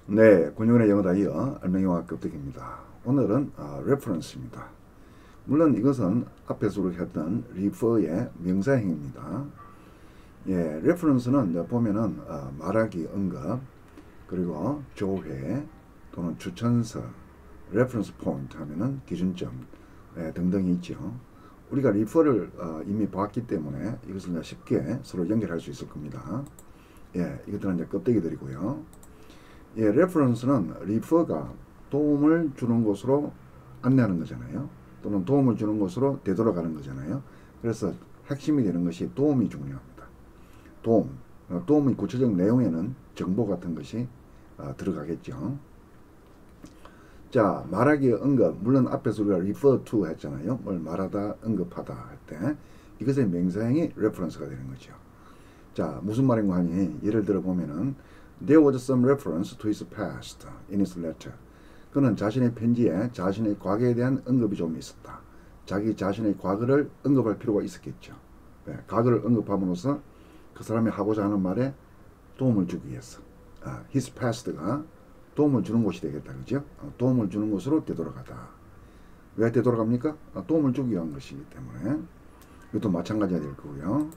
네, 권영훈의 영어 다이어 알맹이와 껍데기입니다. 오늘은 reference입니다. 물론 이것은 앞에서 우리가 했던 refer의 명사형입니다. 예, reference는 보면은 말하기, 언급, 그리고 조회 또는 추천서, reference point 하면은 기준점 등등이 있죠. 우리가 refer를 이미 봤기 때문에 이것을 이제 쉽게 서로 연결할 수 있을 겁니다. 예, 이것들은 이제 껍데기들이고요. 예, reference는 refer가 도움을 주는 곳으로 안내하는 거잖아요. 또는 도움을 주는 곳으로 되돌아가는 거잖아요. 그래서 핵심이 되는 것이 도움이 중요합니다. 도움의 구체적 내용에는 정보 같은 것이 들어가겠죠. 자, 말하기, 언급. 물론 앞에서 우리가 refer to 했잖아요. 뭘 말하다, 언급하다 할 때 이것의 명사형이 reference가 되는 거죠. 자, 무슨 말인가 하니 예를 들어 보면은 There was some reference to his past in his letter. 그는 자신의 편지에 자신의 과거에 대한 언급이 좀 있었다. 자기 자신의 과거를 언급할 필요가 있었겠죠. 네, 과거를 언급함으로써 그 사람이 하고자 하는 말에 도움을 주기 위해서. his past가 도움을 주는 곳이 되겠다. 그죠? 도움을 주는 곳으로 되돌아가다. 왜 되돌아갑니까? 도움을 주기 위한 것이기 때문에. 이것도 마찬가지가 될 거고요.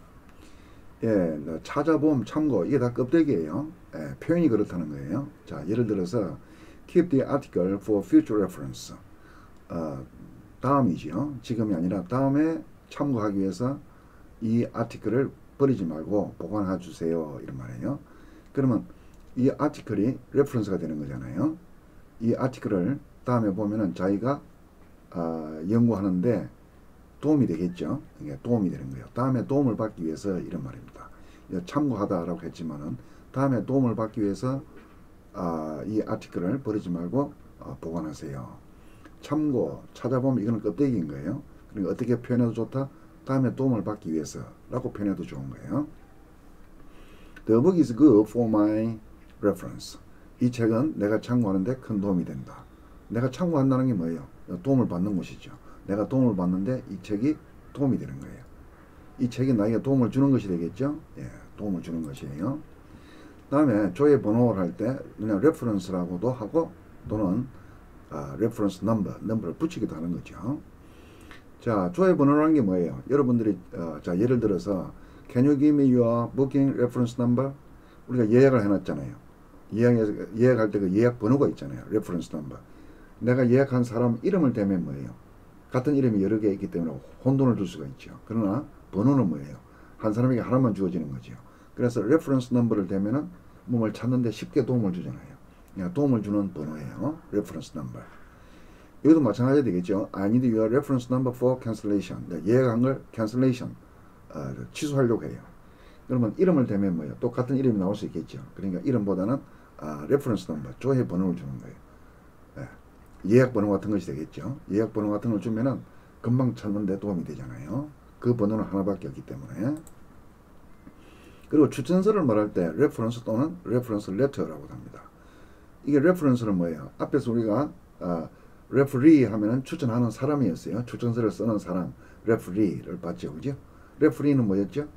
예, 찾아봄, 참고, 이게 다 껍데기예요. 예, 표현이 그렇다는 거예요. 자, 예를 들어서 keep the article for future reference. 다음이죠. 지금이 아니라 다음에 참고하기 위해서 이 아티클을 버리지 말고 보관해 주세요. 이런 말이에요. 그러면 이 아티클이 레퍼런스가 되는 거잖아요. 이 아티클을 다음에 보면은 자기가 연구하는데 도움이 되겠죠. 이게 도움이 되는 거예요. 다음에 도움을 받기 위해서 이런 말입니다. 참고하다라고 했지만은 다음에 도움을 받기 위해서 이 아티클을 버리지 말고 보관하세요. 참고, 찾아보면 이거는 껍데기인 거예요. 그러니까 어떻게 표현해도 좋다? 다음에 도움을 받기 위해서라고 표현해도 좋은 거예요. The book is good for my reference. 이 책은 내가 참고하는데 큰 도움이 된다. 내가 참고한다는 게 뭐예요? 도움을 받는 것이죠. 내가 도움을 받는데 이 책이 도움이 되는 거예요. 이 책이 나에게 도움을 주는 것이 되겠죠? 예, 도움을 주는 것이에요. 다음에 조회 번호를 할 때 그냥 reference라고도 하고 또는 reference number를 붙이기도 하는 거죠. 자, 조회 번호라는 게 뭐예요? 여러분들이 자, 예를 들어서 Can you give me your booking reference number? 우리가 예약을 해놨잖아요. 예약할 때 그 예약 번호가 있잖아요. reference number. 내가 예약한 사람 이름을 대면 뭐예요? 같은 이름이 여러 개 있기 때문에 혼돈을 줄 수가 있죠. 그러나 번호는 뭐예요? 한 사람에게 하나만 주어지는 거죠. 그래서 reference number를 대면은 몸을 찾는데 쉽게 도움을 주잖아요. 도움을 주는 번호예요. reference number. 이것도 마찬가지 되겠죠. I need your reference number for cancellation. 예약한 걸 cancellation 취소하려고 해요. 그러면 이름을 대면 뭐예요? 똑같은 이름이 나올 수 있겠죠. 그러니까 이름보다는 reference number, 조회 번호를 주는 거예요. 예약 번호 같은 것이 되겠죠. 예약 번호 같은 걸 주면은 금방 찾는데 도움이 되잖아요. 그 번호는 하나밖에 없기 때문에. 그리고 추천서를 말할 때 reference 또는 reference letter라고 합니다. 이게 reference는 뭐예요? 앞에서 우리가 referee 하면은 추천하는 사람이었어요. 추천서를 쓰는 사람, referee를 봤죠, 그죠? referee는 뭐였죠?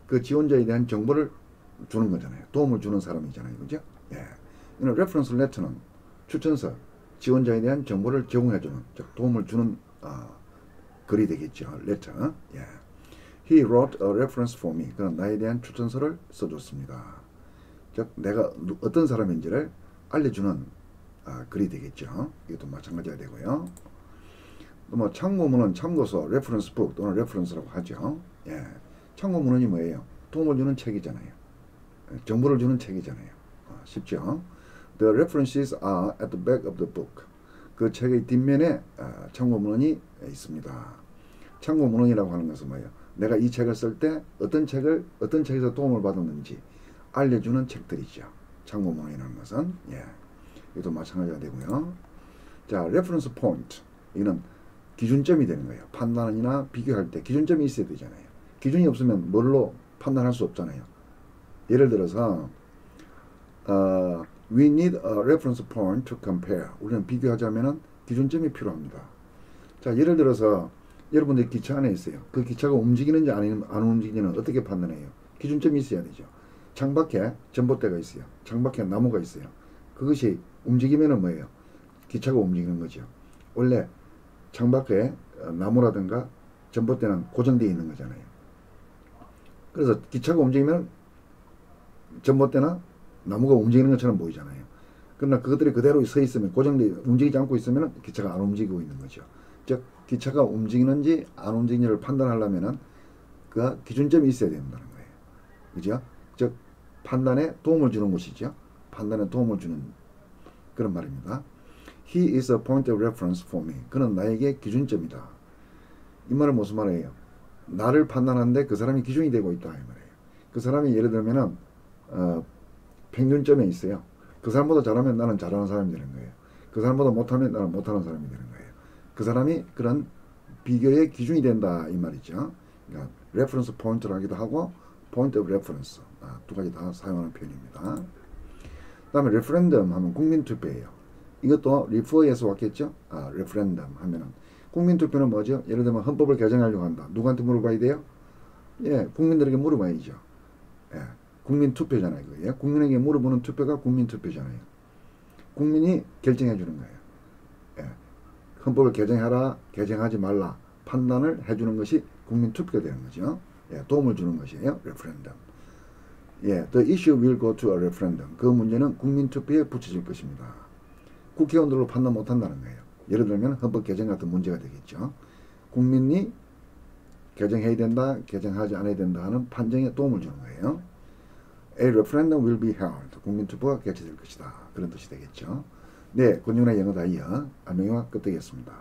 그 지원자에 대한 정보를 주는 거잖아요. 도움을 주는 사람이잖아요, 그죠? 예. 이는 reference letter는 추천서, 지원자에 대한 정보를 제공해주는, 즉 도움을 주는 글이 되겠죠. letter. 예. He wrote a reference for me. 그는 나에 대한 추천서를 써줬습니다. 즉 내가 어떤 사람인지를 알려주는 글이 되겠죠. 이것도 마찬가지가 되고요. 또 뭐 참고문은 참고서, reference book 또는 reference라고 하죠. 예. 참고문이 뭐예요? 도움을 주는 책이잖아요. 정보를 주는 책이잖아요. 쉽죠? The references are at the back of the book. 그 책의 뒷면에 참고문헌이 있습니다. 참고문헌이라고 하는 것은 뭐예요? 내가 이 책을 쓸 때 어떤 책에서 도움을 받았는지 알려주는 책들이죠. 참고문헌이라는 것은. 예. 이것도 마찬가지가 되고요. 자, reference point. 이거는 기준점이 되는 거예요. 판단이나 비교할 때 기준점이 있어야 되잖아요. 기준이 없으면 뭘로 판단할 수 없잖아요. 예를 들어서 we need a reference point to compare. 우리는 비교하자면은 기준점이 필요합니다. 자, 예를 들어서 여러분들이 기차 안에 있어요. 그 기차가 움직이는지 안 움직이는지는 어떻게 판단해요? 기준점이 있어야 되죠. 창밖에 전봇대가 있어요. 창밖에 나무가 있어요. 그것이 움직이면은 뭐예요? 기차가 움직이는 거죠. 원래 창밖에 나무라든가 전봇대는 고정되어 있는 거잖아요. 그래서 기차가 움직이면 전봇대나 나무가 움직이는 것처럼 보이잖아요. 그러나 그것들이 그대로 서 있으면 고정되어 움직이지 않고 있으면 기차가 안 움직이고 있는 거죠. 즉 기차가 움직이는지 안 움직이는지를 판단하려면은 그 기준점이 있어야 된다는 거예요. 그죠? 즉 판단에 도움을 주는 것이죠. 판단에 도움을 주는 그런 말입니다. He is a point of reference for me. 그는 나에게 기준점이다. 이 말은 무슨 말이에요? 나를 판단하는데 그 사람이 기준이 되고 있다 이 말이에요. 그 사람이 예를 들면은 평균점에 있어요. 그 사람보다 잘하면 나는 잘하는 사람이 되는 거예요. 그 사람보다 못하면 나는 못하는 사람이 되는 거예요. 그 사람이 그런 비교의 기준이 된다 이 말이죠. 그러니까 reference point를 하기도 하고 point of reference 두 가지 다 사용하는 표현입니다. 그 다음에 referendum 하면 국민투표예요. 이것도 refer에서 왔겠죠. referendum 하면은 국민투표는 뭐죠? 예를 들면 헌법을 개정하려고 한다. 누구한테 물어봐야 돼요? 예, 국민들에게 물어봐야죠. 예, 국민투표잖아요. 그게. 국민에게 물어보는 투표가 국민투표잖아요. 국민이 결정해 주는 거예요. 예, 헌법을 개정하라, 개정하지 말라 판단을 해주는 것이 국민투표가 되는 거죠. 예, 도움을 주는 것이에요. referendum. 예, the issue will go to a referendum. 그 문제는 국민투표에 붙여질 것입니다. 국회의원들로 판단 못한다는 거예요. 예를 들면 헌법 개정 같은 문제가 되겠죠. 국민이 개정해야 된다, 개정하지 않아야 된다 하는 판정에 도움을 주는 거예요. A referendum will be held. 국민투표가 개최될 것이다. 그런 뜻이 되겠죠. 네, 권영란의 영어 다이어 안명희와 끝내겠습니다.